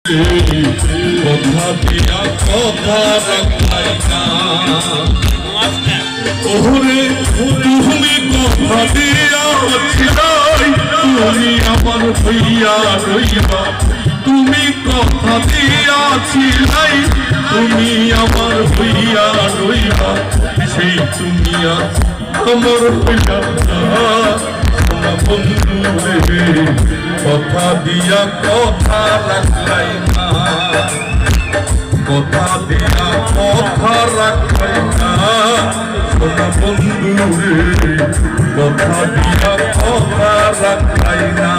কথা দিয়া কথা রাখলাই না ওরে তুমি কথা দিয়াছিলাই তুমি আমার হইয়া রইবা তুমি কথা দিয়াছিলাই তুমি আমার হইয়া রইবা সেই তুমি আমার হইয়া বন্ধু রে কথা দিয়া কথা রাখলাই না কথা দিয়া কথা রাখলাই না সোনা বন্ধু রে কথা দিয়া কথা রাখলাই না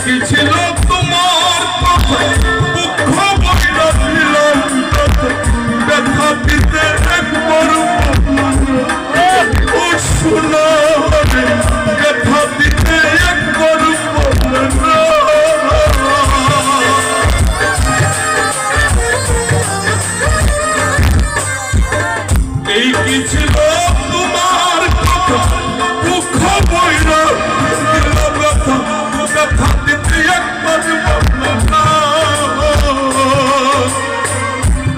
কি ছিল তোমার কথা দুঃখ বইরা দিলাম ব্যথা দিতে একবার ও শোনা ব্যথা দিতে একবার এই কি ছিল তোমার কথা দুঃখ বইরা দিলাম ব্যথা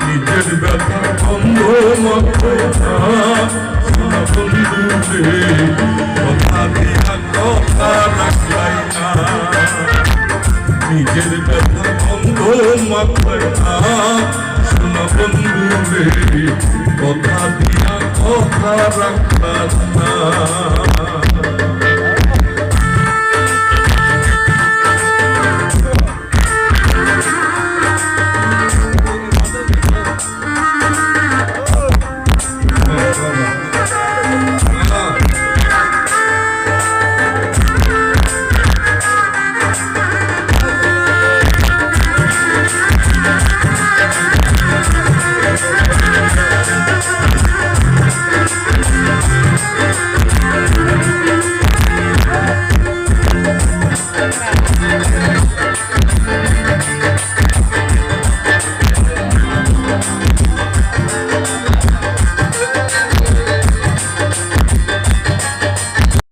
নিজের ব্যথা বন্ধ মাথায় বন্ধু রে কথা দিয়া কথা রাখলাই না নিজের ব্যথা বন্ধ মাথায় শোনা বন্ধু রে কথা দিয়া কথা রাখলাই না